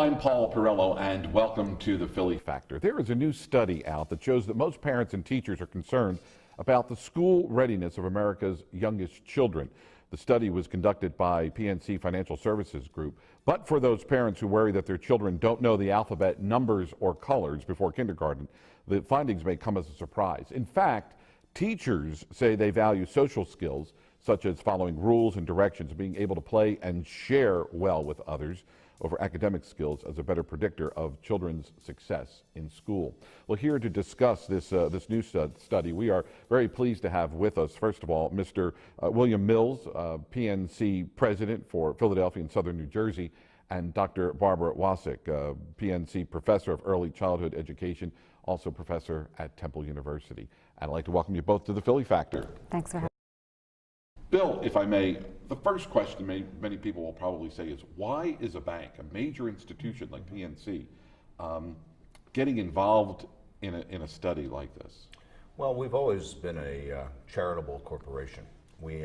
I'm Paul Perello, and welcome to the Philly Factor. There is a new study out that shows that most parents and teachers are concerned about the school readiness of America's youngest children. The study was conducted by PNC Financial Services Group, but for those parents who worry that their children don't know the alphabet, numbers, or colors before kindergarten, the findings may come as a surprise. In fact, teachers say they value social skills, such as following rules and directions, being able to play and share well with others, over academic skills as a better predictor of children's success in school. Well, here to discuss this new study, we are very pleased to have with us, first of all, Mr. William Mills, PNC President for Philadelphia and Southern New Jersey, and Dr. Barbara Wasik, PNC Professor of Early Childhood Education, also Professor at Temple University. And I'd like to welcome you both to the Philly Factor. Thanks for having me. Bill, if I may, the first question many people will probably say is, why is a bank, a major institution like PNC, getting involved in a study like this? Well, we've always been a charitable corporation.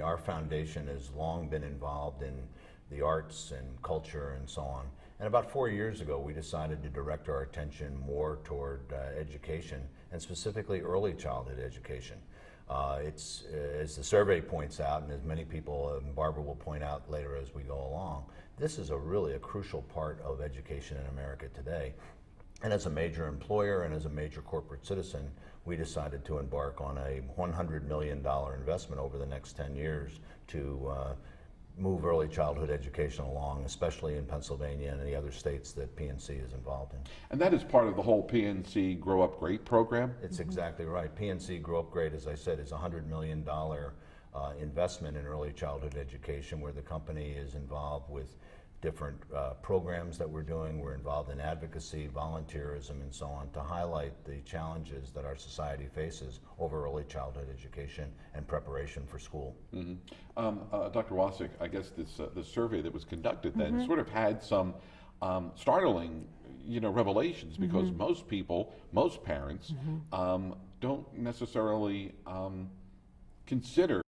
Our foundation has long been involved in the arts and culture and so on. And about 4 years ago, we decided to direct our attention more toward education, and specifically early childhood education. It's, as the survey points out, and as many people, and Barbara will point out later as we go along, this is really a crucial part of education in America today. And as a major employer and as a major corporate citizen, we decided to embark on a $100 million investment over the next 10 years to move early childhood education along, especially in Pennsylvania and the other states that PNC is involved in. And that is part of the whole PNC Grow Up Great program? It's exactly right. PNC Grow Up Great, as I said, is a $100 million investment in early childhood education, where the company is involved with different programs that we're doing. We're involved in advocacy, volunteerism, and so on, to highlight the challenges that our society faces over early childhood education and preparation for school. Mm-hmm. Dr. Wasik, I guess this survey that was conducted then sort of had some startling, revelations, because most people, most parents, don't necessarily consider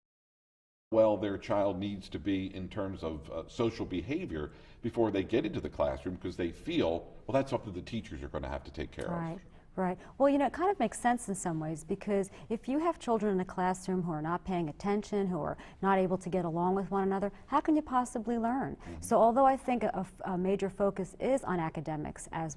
well their child needs to be in terms of social behavior before they get into the classroom, because they feel, well, that's something the teachers are going to have to take care of. Right. Well, it kind of makes sense in some ways, because if you have children in a classroom who are not paying attention, who are not able to get along with one another, how can you possibly learn? So although I think a major focus is on academics as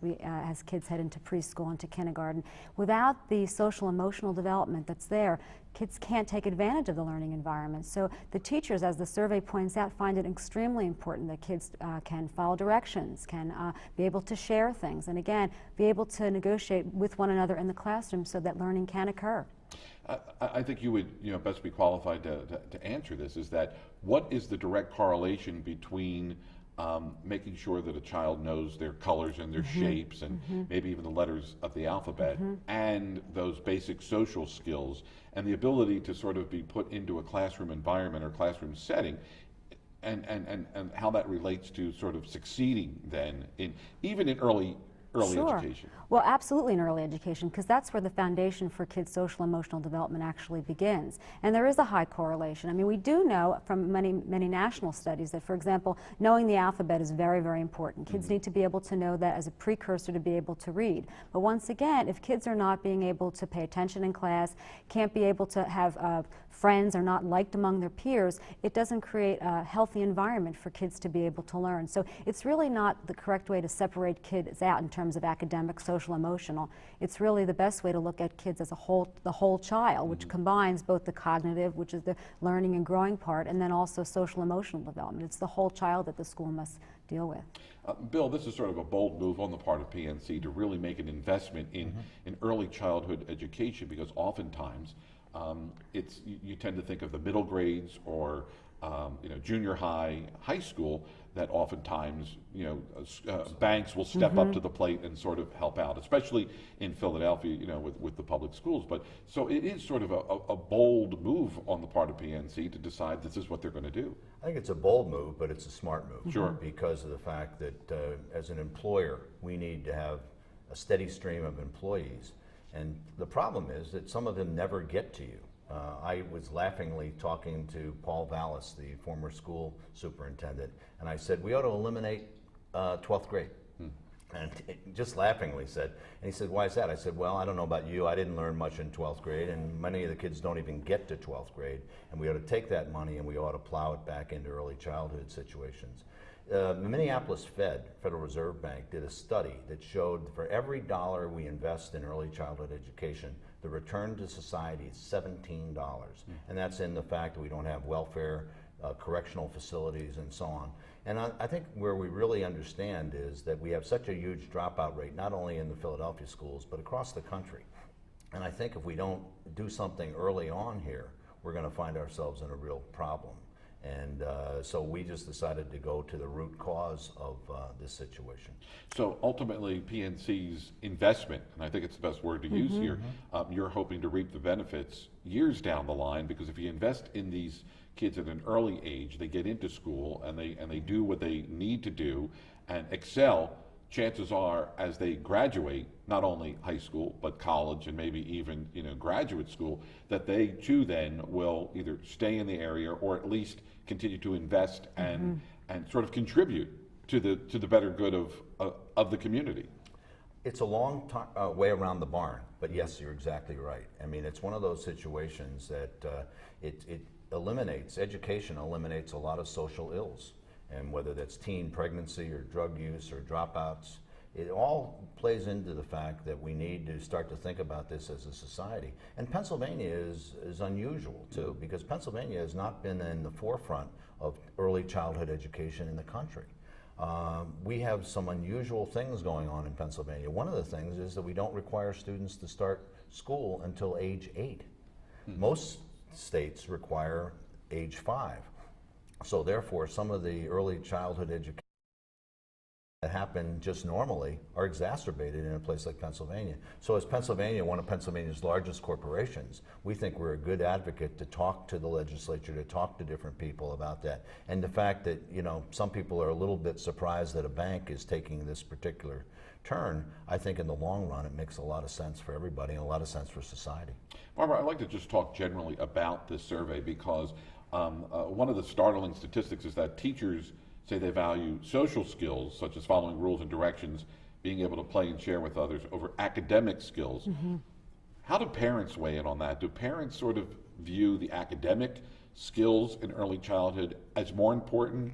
kids head into preschool and to kindergarten, without the social emotional development that's there, kids can't take advantage of the learning environment. So the teachers, as the survey points out, find it extremely important that kids can follow directions, can be able to share things, and again, be able to negotiate with one another in the classroom so that learning can occur. I think you would best be qualified to answer this, is that what is the direct correlation between making sure that a child knows their colors and their shapes and maybe even the letters of the alphabet and those basic social skills and the ability to sort of be put into a classroom environment or classroom setting, and how that relates to sort of succeeding then even in early education? Well, absolutely in early education, because that's where the foundation for kids' social emotional development actually begins. And there is a high correlation. I mean, we do know from many national studies that, for example, knowing the alphabet is very, very important. Kids need to be able to know that as a precursor to be able to read. But once again, if kids are not being able to pay attention in class, can't be able to have friends, are not liked among their peers, it doesn't create a healthy environment for kids to be able to learn. So it's really not the correct way to separate kids out in terms of academic, social, emotional. It's really the best way to look at kids as a whole, the whole child, which combines both the cognitive, which is the learning and growing part, and then also social emotional development. It's the whole child that the school must deal with. Bill, this is sort of a bold move on the part of PNC to really make an investment in early childhood education, because oftentimes you tend to think of the middle grades or junior high, high school, that oftentimes banks will step up to the plate and sort of help out, especially in Philadelphia, with the public schools. But so it is sort of a bold move on the part of PNC to decide this is what they're going to do. I think it's a bold move, but it's a smart move. Sure. Because of the fact that as an employer, we need to have a steady stream of employees. And the problem is that some of them never get to you. I was laughingly talking to Paul Vallis, the former school superintendent, and I said, we ought to eliminate 12th grade. And just laughingly said, and he said, why is that? I said, well, I don't know about you. I didn't learn much in 12th grade, and many of the kids don't even get to 12th grade. And we ought to take that money and we ought to plow it back into early childhood situations. The Minneapolis Federal Reserve Bank, did a study that showed for every dollar we invest in early childhood education, the return to society is $17. And that's in the fact that we don't have welfare, correctional facilities, and so on. And I think where we really understand is that we have such a huge dropout rate, not only in the Philadelphia schools, but across the country. And I think if we don't do something early on here, we're going to find ourselves in a real problem. And so we just decided to go to the root cause of this situation. So ultimately, PNC's investment, and I think it's the best word to use here, you're hoping to reap the benefits years down the line, because if you invest in these kids at an early age, they get into school and they do what they need to do and excel. Chances are, as they graduate, not only high school but college and maybe even graduate school, that they too then will either stay in the area or at least continue to invest and sort of contribute to the better good of the community. It's a long way around the barn, but yes, you're exactly right. I mean, it's one of those situations that education eliminates a lot of social ills. And whether that's teen pregnancy or drug use or dropouts, it all plays into the fact that we need to start to think about this as a society. And Pennsylvania is unusual too, because Pennsylvania has not been in the forefront of early childhood education in the country. We have some unusual things going on in Pennsylvania. One of the things is that we don't require students to start school until age 8. Most states require age 5. So therefore, some of the early childhood education that happen just normally are exacerbated in a place like Pennsylvania. So as Pennsylvania, one of Pennsylvania's largest corporations, we think we're a good advocate to talk to the legislature, to talk to different people about that. And the fact that, some people are a little bit surprised that a bank is taking this particular turn, I think in the long run it makes a lot of sense for everybody and a lot of sense for society. Barbara, I'd like to just talk generally about this survey, because one of the startling statistics is that teachers say they value social skills, such as following rules and directions, being able to play and share with others, over academic skills. How do parents weigh in on that? Do parents sort of view the academic skills in early childhood as more important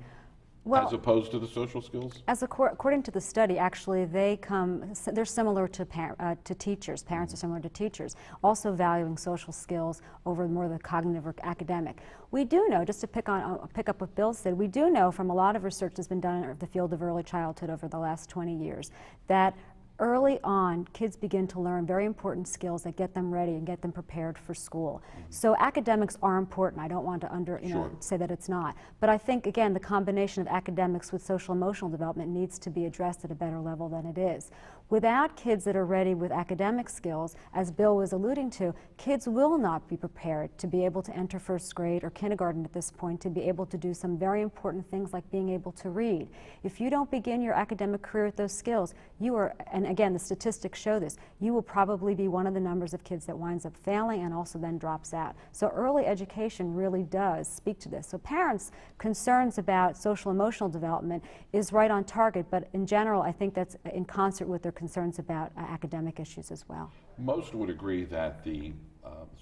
as opposed to the social skills? According to the study, actually, they're similar to teachers. Parents are similar to teachers, also valuing social skills over more the cognitive or academic. We do know, just to pick up what Bill said, we do know from a lot of research that's been done in the field of early childhood over the last 20 years that early on, kids begin to learn very important skills that get them ready and get them prepared for school. So academics are important. I don't want to say that it's not. But I think, again, the combination of academics with social emotional development needs to be addressed at a better level than it is. Without kids that are ready with academic skills, as Bill was alluding to, kids will not be prepared to be able to enter first grade or kindergarten at this point, to be able to do some very important things like being able to read. If you don't begin your academic career with those skills, you are, and again, the statistics show this, you will probably be one of the numbers of kids that winds up failing and also then drops out. So early education really does speak to this. So parents' concerns about social emotional development is right on target, but in general, I think that's in concert with their concerns about academic issues as well. Most would agree that the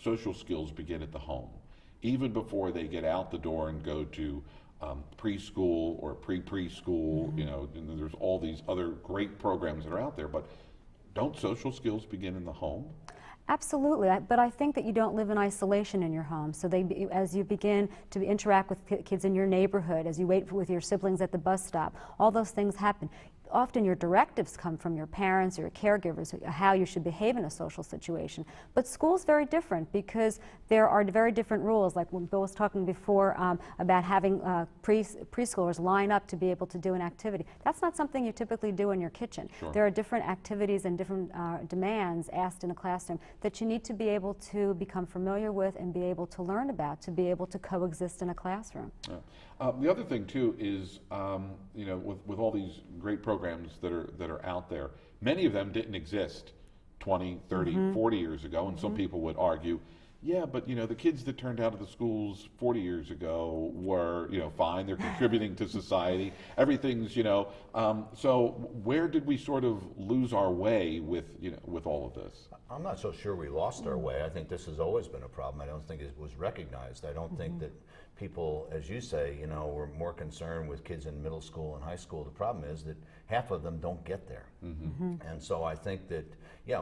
social skills begin at the home, even before they get out the door and go to preschool or preschool. And there's all these other great programs that are out there, but don't social skills begin in the home? Absolutely, but I think that you don't live in isolation in your home. So as you begin to interact with kids in your neighborhood, as you wait with your siblings at the bus stop, all those things happen. Often your directives come from your parents or your caregivers, how you should behave in a social situation. But school's very different because there are very different rules, like when Bill was talking before about having preschoolers line up to be able to do an activity. That's not something you typically do in your kitchen. Sure. There are different activities and different demands asked in a classroom that you need to be able to become familiar with and be able to learn about, to be able to coexist in a classroom. Yeah. The other thing too is, with all these great programs that are out there, many of them didn't exist 20, 30, 40 years ago, and some people would argue, Yeah, but the kids that turned out of the schools 40 years ago were, fine. They're contributing to society. Everything's, so where did we sort of lose our way with all of this? I'm not so sure we lost our way. I think this has always been a problem. I don't think it was recognized. I don't think that people, as you say, were more concerned with kids in middle school and high school. The problem is that half of them don't get there. And so I think that,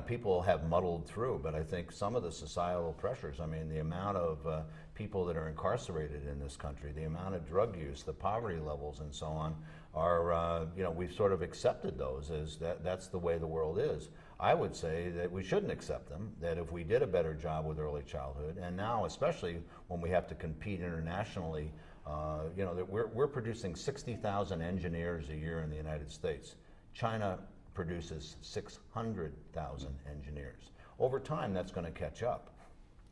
people have muddled through, but I think some of the societal pressures, I mean, the amount of people that are incarcerated in this country, the amount of drug use, the poverty levels and so on are, we've sort of accepted those as that's the way the world is. I would say that we shouldn't accept them, that if we did a better job with early childhood, and now especially when we have to compete internationally, that we're producing 60,000 engineers a year in the United States. China produces 600,000 engineers. Over time, that's going to catch up.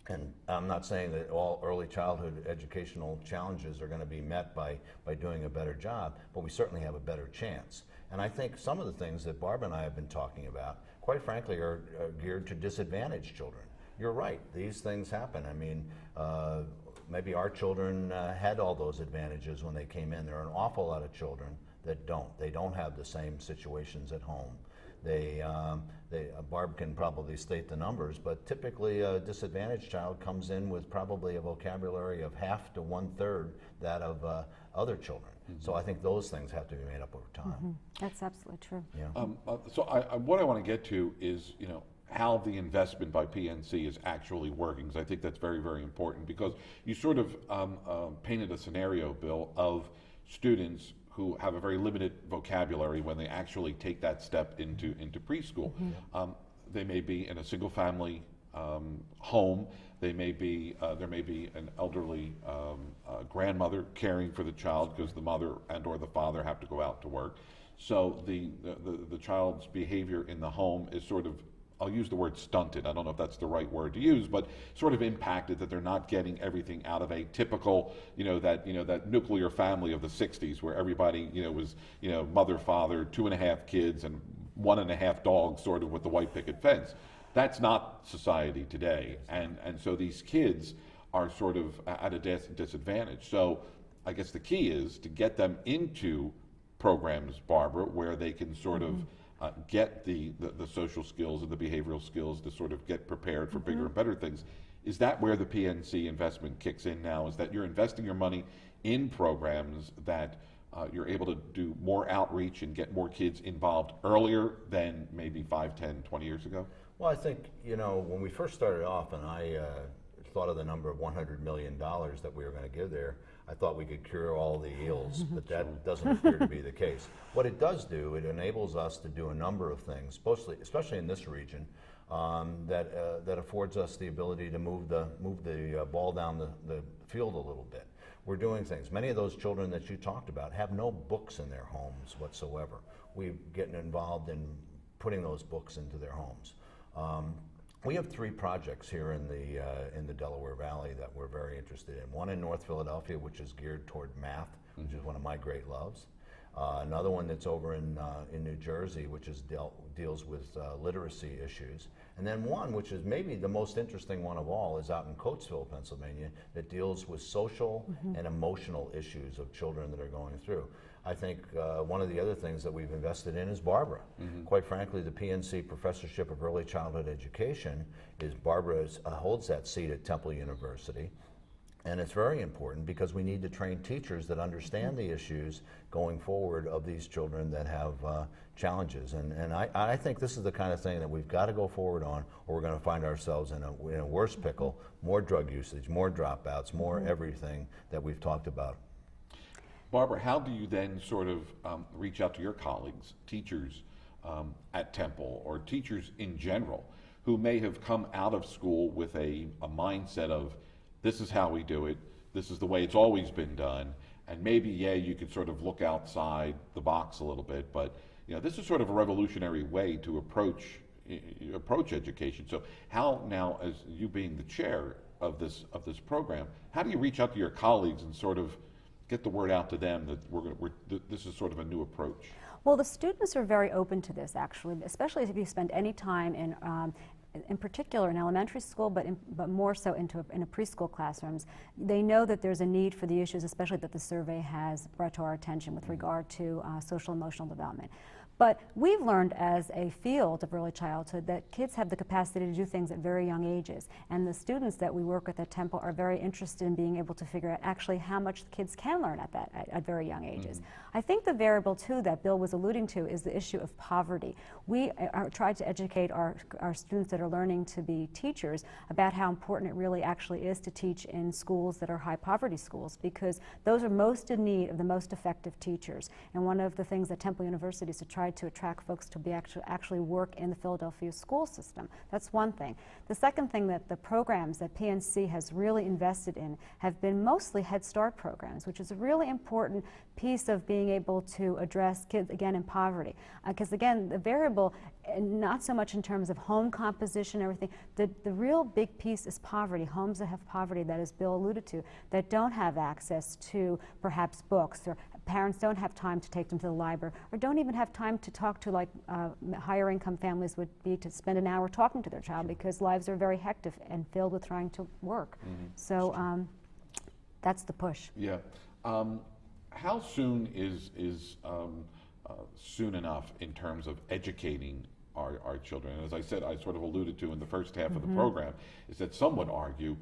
And I'm not saying that all early childhood educational challenges are going to be met by doing a better job, but we certainly have a better chance. And I think some of the things that Barbara and I have been talking about, quite frankly, are geared to disadvantaged children. You're right, these things happen. I mean, maybe our children had all those advantages when they came in. There are an awful lot of children that don't. They don't have the same situations at home. Barb can probably state the numbers, but typically a disadvantaged child comes in with probably a vocabulary of half to 1/3 that of other children. So I think those things have to be made up over time. That's absolutely true. Yeah. So what I want to get to is, how the investment by PNC is actually working, because I think that's very, very important, because you sort of painted a scenario, Bill, of students who have a very limited vocabulary when they actually take that step into preschool. They may be in a single family home. There may be an elderly grandmother caring for the child because the mother and or the father have to go out to work. So the child's behavior in the home is sort of, I'll use the word stunted. I don't know if that's the right word to use, but sort of impacted, that they're not getting everything out of a typical, that nuclear family of the 60s where everybody, was, mother, father, 2.5 kids and 1.5 dogs, sort of with the white picket fence. That's not society today. And so these kids are sort of at a disadvantage. So I guess the key is to get them into programs, Barbara, where they can sort of get the social skills and the behavioral skills to sort of get prepared for bigger and better things. Is that where the PNC investment kicks in now? Is that you're investing your money in programs that you're able to do more outreach and get more kids involved earlier than maybe 5, 10, 20 years ago? Well, I think, when we first started off and I thought of the number of $100 million that we were going to give there, I thought we could cure all the ills, but that doesn't appear to be the case. What it does do, it enables us to do a number of things, especially in this region, that affords us the ability to move the ball down the field a little bit. We're doing things. Many of those children that you talked about have no books in their homes whatsoever. We're getting involved in putting those books into their homes. We have 3 projects here in the Delaware Valley that we're very interested in. One in North Philadelphia, which is geared toward math, which is one of my great loves. Another one that's over in New Jersey, which deals with literacy issues. And then one, which is maybe the most interesting one of all, is out in Coatesville, Pennsylvania, that deals with social and emotional issues of children that are going through. I think one of the other things that we've invested in is Barbara. Quite frankly, the PNC Professorship of Early Childhood Education Barbara holds that seat at Temple University. And it's very important because we need to train teachers that understand the issues going forward of these children that have challenges. And I think this is the kind of thing that we've got to go forward on, or we're going to find ourselves in a worse pickle, more drug usage, more dropouts, more everything that we've talked about. Barbara, how do you then sort of reach out to your colleagues, teachers at Temple, or teachers in general, who may have come out of school with a mindset of, this is how we do it, this is the way it's always been done, and maybe, you could sort of look outside the box a little bit, but this is sort of a revolutionary way to approach education. So how now, as you being the chair of this program, how do you reach out to your colleagues and sort of get the word out to them that this is sort of a new approach? Well, the students are very open to this, actually, especially if you spend any time in in particular in elementary school, but more so in a preschool classrooms, they know that there's a need for the issues, especially that the survey has brought to our attention with regard to social emotional development. But we've learned as a field of early childhood that kids have the capacity to do things at very young ages. And the students that we work with at Temple are very interested in being able to figure out actually how much kids can learn at very young ages. I think the variable too that Bill was alluding to is the issue of poverty. We try to educate our students that are learning to be teachers about how important it really actually is to teach in schools that are high poverty schools, because those are most in need of the most effective teachers. And one of the things that Temple University is to try to attract folks to be actually work in the Philadelphia school system. That's one thing. The second thing that the programs that PNC has really invested in have been mostly Head Start programs, which is a really important piece of being able to address kids, again, in poverty. Because again, the variable, not so much in terms of home composition and everything, the real big piece is poverty. Homes that have poverty, that as Bill alluded to, that don't have access to perhaps books, or parents don't have time to take them to the library, or don't even have time to talk to, like higher income families would be, to spend an hour talking to their child, because lives are very hectic and filled with trying to work. So that's the push. Yeah. How soon is soon enough in terms of educating our children? And as I said, I sort of alluded to in the first half of the program, is that some would argue,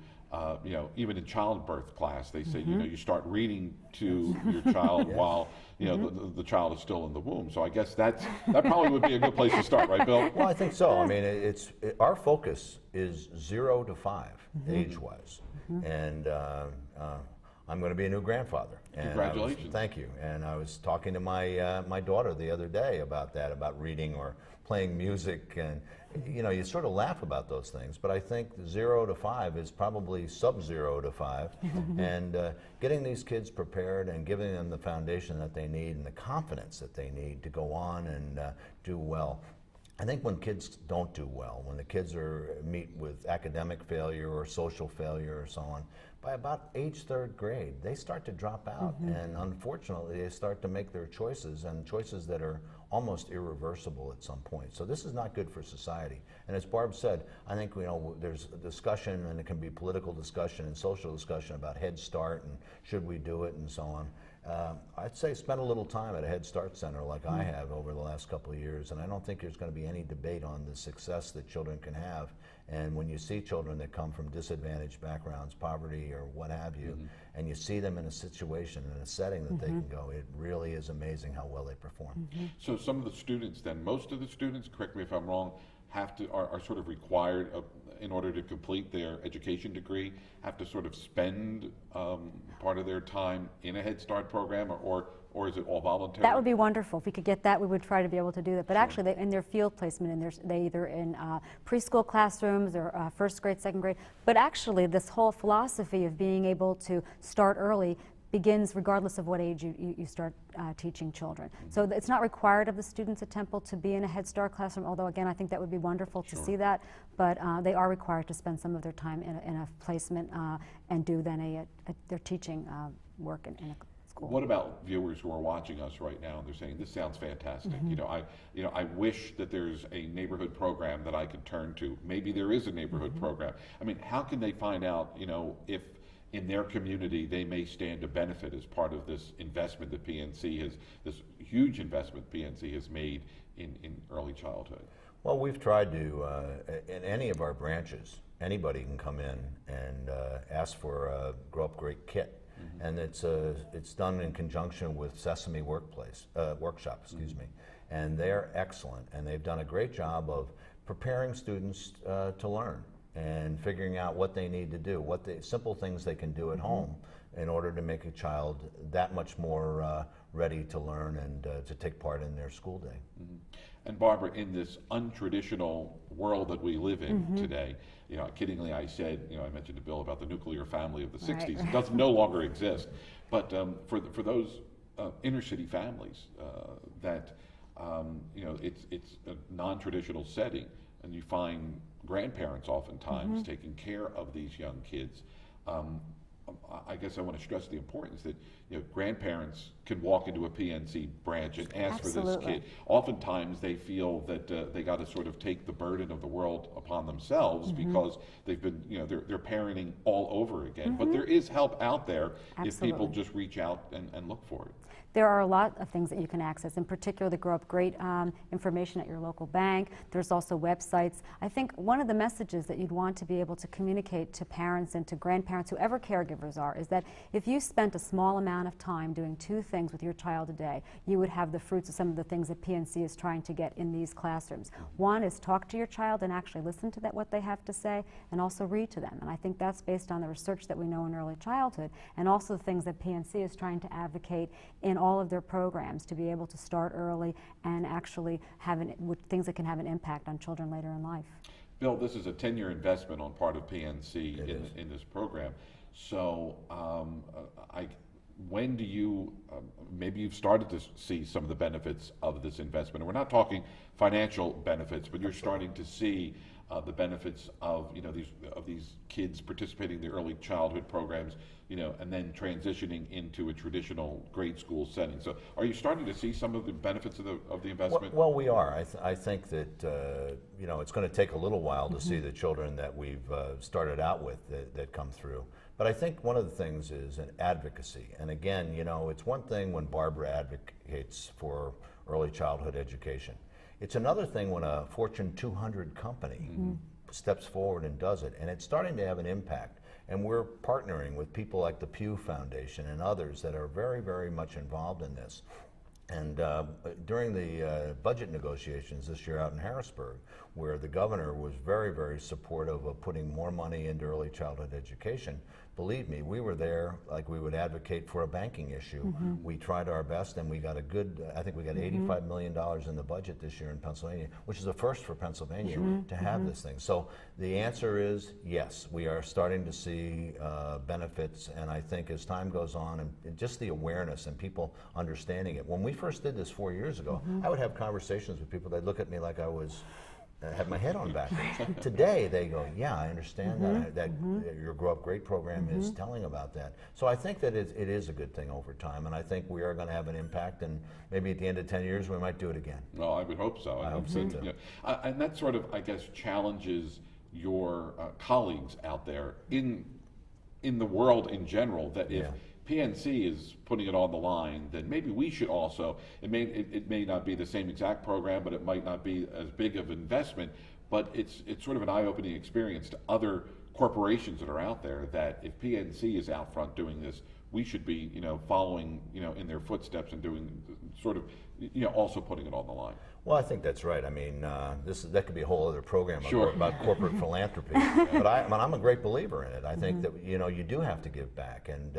you know, even in childbirth class, they say, you know, you start reading to your child while, you know, the child is still in the womb. So I guess that probably would be a good place to start, right, Bill? Well, I think so. I mean, our focus is 0 to 5, age-wise. And I'm going to be a new grandfather. And congratulations. Thank you. And I was talking to my daughter the other day about that, about reading or playing music. And, you know, you sort of laugh about those things, but I think 0 to 5 is probably sub-0 to 5. And getting these kids prepared and giving them the foundation that they need and the confidence that they need to go on and do well. I think when kids don't do well, when the kids meet with academic failure or social failure or so on, by about age 3rd grade, they start to drop out. And unfortunately, they start to make their choices, and choices that are almost irreversible at some point. So this is not good for society. And as Barb said, I think, you know, there's a discussion, and it can be political discussion and social discussion about Head Start and should we do it and so on. I'd say spend a little time at a Head Start center like I have over the last couple of years, and I don't think there's going to be any debate on the success that children can have. And when you see children that come from disadvantaged backgrounds, poverty or what have you, and you see them in a situation, in a setting that they can go, it really is amazing how well they perform. So some of the students then, most of the students, correct me if I'm wrong, are sort of required in order to complete their education degree, have to sort of spend part of their time in a Head Start program, or is it all voluntary? That would be wonderful. If we could get that, we would try to be able to do that. But actually, in their field placement, they either in preschool classrooms or 1st grade, 2nd grade. But actually, this whole philosophy of being able to start early begins regardless of what age you start teaching children. So it's not required of the students at Temple to be in a Head Start classroom, although again, I think that would be wonderful to see that, but they are required to spend some of their time in a placement and do then their teaching work in a school. What about viewers who are watching us right now and they're saying, this sounds fantastic. You know, I wish that there's a neighborhood program that I could turn to. Maybe there is a neighborhood program. I mean, how can they find out, you know, if in their community they may stand to benefit as part of this investment that PNC has, this huge investment PNC has made in early childhood? Well, we've tried to, in any of our branches, anybody can come in and ask for a Grow Up Great kit. And it's done in conjunction with Sesame Workshop, excuse me. And they're excellent, and they've done a great job of preparing students to learn and figuring out what they need to do, what the simple things they can do at home in order to make a child that much more ready to learn and to take part in their school day. And Barbara, in this untraditional world that we live in today, you know, kiddingly I said, you know, I mentioned to Bill about the nuclear family of the 60s. It doesn't no longer exist. But for those inner city families that, you know, it's a non-traditional setting, and you find grandparents oftentimes taking care of these young kids. I guess I want to stress the importance that grandparents can walk into a PNC branch and ask for this Absolutely. kid. Oftentimes they feel that they got to sort of take the burden of the world upon themselves because they've been, they're parenting all over again. But there is help out there if people Absolutely. just reach out and look for it. There are a lot of things that you can access, in particular that grow up great information at your local bank. There's also websites. I think one of the messages that you'd want to be able to communicate to parents and to grandparents, whoever caregivers are, is that if you spent a small amount of time doing 2 things with your child a day, you would have the fruits of some of the things that PNC is trying to get in these classrooms. One is talk to your child and actually listen to what they have to say, and also read to them. And I think that's based on the research that we know in early childhood, and also the things that PNC is trying to advocate in all of their programs, to be able to start early and actually have things that can have an impact on children later in life. Bill, this is a 10-year investment on part of PNC in this program. So when do you, maybe you've started to see some of the benefits of this investment? And we're not talking financial benefits, but you're starting to see the benefits of these kids participating in the early childhood programs, and then transitioning into a traditional grade school setting. So, are you starting to see some of the benefits of the investment? Well, we are. I think that it's going to take a little while to see the children that we've started out with that come through. But I think one of the things is an advocacy. And again, it's one thing when Barbara advocates for early childhood education. It's another thing when a Fortune 200 company steps forward and does it, and it's starting to have an impact. And we're partnering with people like the Pew Foundation and others that are very, very much involved in this. And during the budget negotiations this year out in Harrisburg, where the governor was very, very supportive of putting more money into early childhood education, believe me, we were there like we would advocate for a banking issue. We tried our best, and we got I think we got $85 million in the budget this year in Pennsylvania, which is a first for Pennsylvania to have this thing. So the answer is yes, we are starting to see benefits, and I think as time goes on, and just the awareness and people understanding it. When we first did this 4 years ago, I would have conversations with people. They'd look at me like I was had my head on backwards. Today they go, yeah, I understand that your Grow Up Great program is telling about that. So I think that it is a good thing over time, and I think we are going to have an impact, and maybe at the end of 10 years we might do it again. Well, I would hope so. I hope so too. And that sort of, I guess, challenges your colleagues out there in the world in general, that if PNC is putting it on the line, then maybe we should also. It may not be the same exact program, but it might not be as big of investment. But it's sort of an eye-opening experience to other corporations that are out there, that if PNC is out front doing this, we should be following in their footsteps and doing sort of also putting it on the line. Well, I think that's right. I mean, that could be a whole other program Sure. about corporate philanthropy. But I'm a great believer in it. I think that you do have to give back, and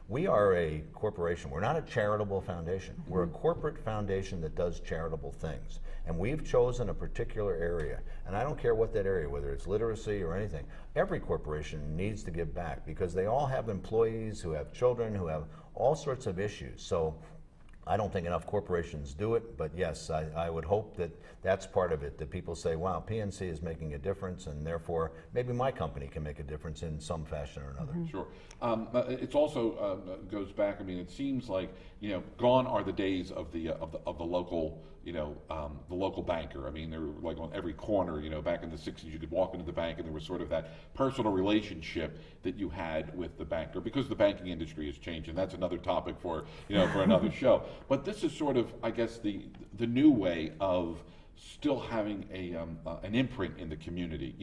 we are a corporation. We're not a charitable foundation. We're a corporate foundation that does charitable things, and we've chosen a particular area. And I don't care what that area, whether it's literacy or anything. Every corporation needs to give back because they all have employees who have children who have all sorts of issues. So I don't think enough corporations do it, but yes, I would hope that that's part of it, that people say, wow, PNC is making a difference, and therefore maybe my company can make a difference in some fashion or another. Sure. It's also goes back. I mean, it seems like gone are the days of the local the local banker. I mean, they were like on every corner. Back in the '60s, you could walk into the bank, and there was sort of that personal relationship that you had with the banker, because the banking industry has changed, and that's another topic for for another show. But this is sort of, I guess, the new way of still having an imprint in the community.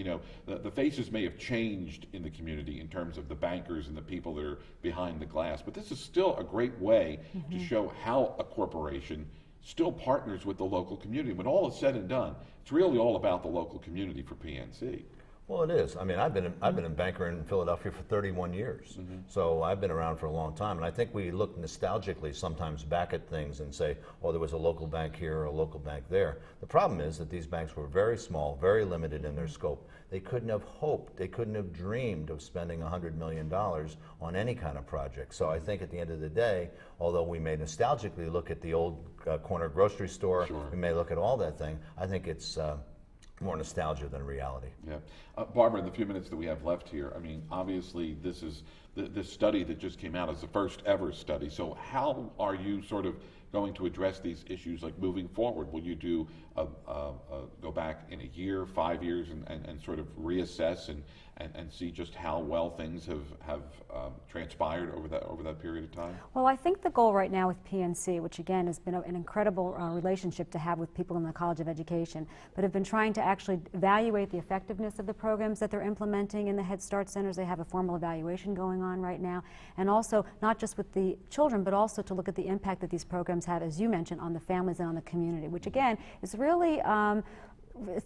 The faces may have changed in the community in terms of the bankers and the people that are behind the glass, but this is still a great way to show how a corporation still partners with the local community. When all is said and done, it's really all about the local community for PNC. Well, it is. I mean, I've been a banker in Philadelphia for 31 years, so I've been around for a long time. And I think we look nostalgically sometimes back at things and say, "Oh, there was a local bank here or a local bank there." The problem is that these banks were very small, very limited in their scope. They couldn't have hoped, they couldn't have dreamed of spending $100 million on any kind of project. So I think at the end of the day, although we may nostalgically look at the old corner grocery store, Sure. we may look at all that thing. I think it's more nostalgia than reality. Yeah. Barbara, in the few minutes that we have left here, I mean, obviously this is, this study that just came out is the first ever study. So how are you sort of going to address these issues like moving forward? Will you do go back in a year, 5 years, and sort of reassess and see just how well things have transpired over that period of time? Well, I think the goal right now with PNC, which again has been an incredible relationship to have with people in the College of Education, but have been trying to actually evaluate the effectiveness of the programs that they're implementing in the Head Start centers. They have a formal evaluation going on right now, and also not just with the children, but also to look at the impact that these programs have, as you mentioned, on the families and on the community, which again is really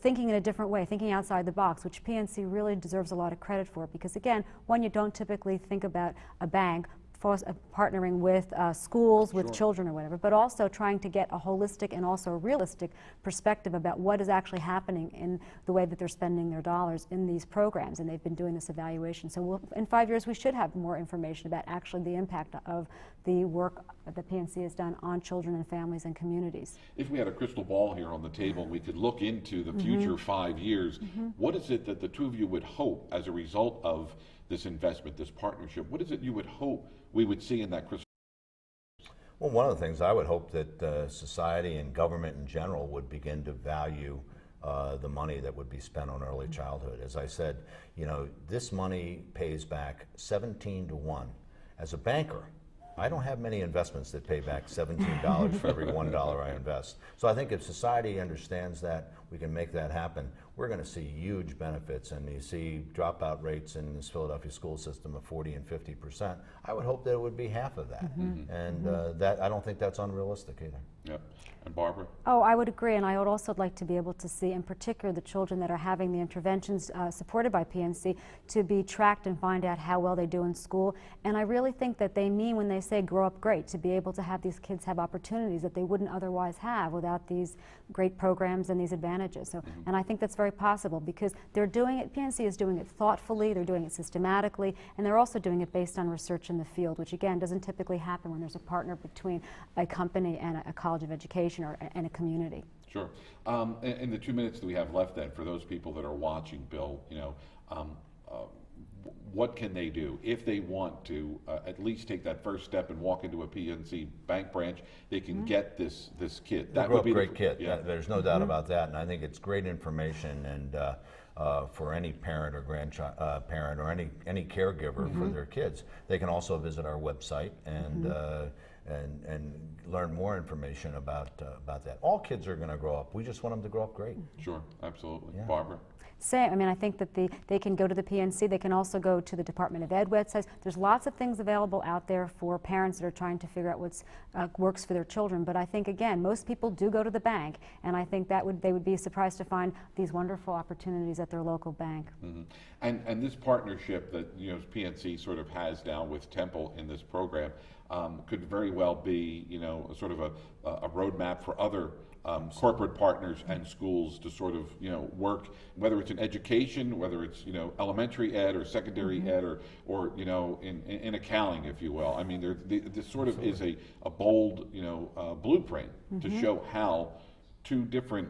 thinking in a different way, thinking outside the box, which PNC really deserves a lot of credit for, because again, one, you don't typically think about a bank partnering with schools, with children or whatever, but also trying to get a holistic and also a realistic perspective about what is actually happening in the way that they're spending their dollars in these programs, and they've been doing this evaluation. So in 5 years we should have more information about actually the impact of the work that PNC has done on children and families and communities. If we had a crystal ball here on the table, we could look into the future 5 years. What is it that the two of you would hope as a result of this investment, this partnership? What is it you would hope we would see in that crystal? Well, one of the things I would hope that society and government in general would begin to value the money that would be spent on early childhood. As I said, you know, this money pays back 17 to 1. As a banker, I don't have many investments that pay back $17 for every $1 I invest. So I think if society understands that, we can make that happen. We're going to see huge benefits, and you see dropout rates in this Philadelphia school system of 40 and 50%. I would hope that it would be half of that, and that I don't think that's unrealistic either. Yep. And Barbara? Oh, I would agree, and I would also like to be able to see, in particular, the children that are having the interventions supported by PNC to be tracked and find out how well they do in school. And I really think that they mean when they say grow up great, to be able to have these kids have opportunities that they wouldn't otherwise have without these great programs and these advantages. So, and I think that's very possible because they're doing it, PNC is doing it thoughtfully, they're doing it systematically, and they're also doing it based on research in the field, which again doesn't typically happen when there's a partner between a company and a college of education and a community. Sure. In the 2 minutes that we have left then, for those people that are watching, Bill, you know, what can they do if they want to at least take that first step and walk into a PNC bank branch? They can get this kit. That would be a great kit. Yeah. There's no doubt about that, and I think it's great information and for any parent or parent or any caregiver for their kids. They can also visit our website and learn more information about that. All kids are going to grow up. We just want them to grow up great. Sure, absolutely. Yeah. Barbara? Same. I mean, I think that they can go to the PNC. They can also go to the Department of Ed websites. There's lots of things available out there for parents that are trying to figure out what works for their children. But I think, again, most people do go to the bank, and I think that they would be surprised to find these wonderful opportunities at their local bank. And this partnership that PNC sort of has now with Temple in this program could very well be sort of a roadmap for other corporate partners and schools to sort of work, whether it's in education, whether it's elementary ed or secondary ed or in accounting, if you will. I mean, this sort of is a bold blueprint to show how two different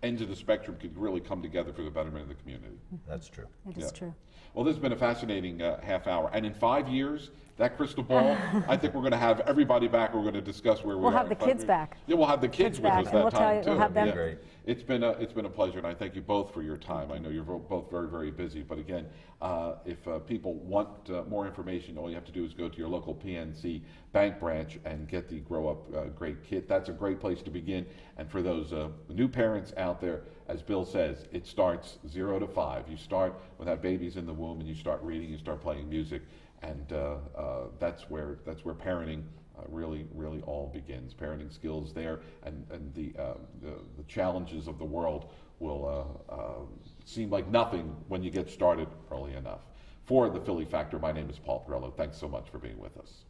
ends of the spectrum could really come together for the betterment of the community. That's true. It is true. Well, this has been a fascinating half hour. And in 5 years, that crystal ball, I think we're going to have everybody back. We're going to discuss where we are. We'll have the kids back. Yeah, we'll have the kids with us that time, too. We'll have them. Yeah. Great. It's been a pleasure, and I thank you both for your time. I know you're both very, very busy. But again, if people want more information, all you have to do is go to your local PNC bank branch and get the Grow Up Great kit. That's a great place to begin. And for those new parents out there, as Bill says, it starts 0 to 5. You start when that baby's in the womb, and you start reading, you start playing music, and that's where parenting really all begins. Parenting skills there, and the challenges of the world will seem like nothing when you get started early enough. For the Philly Factor, my name is Paul Perello. Thanks so much for being with us.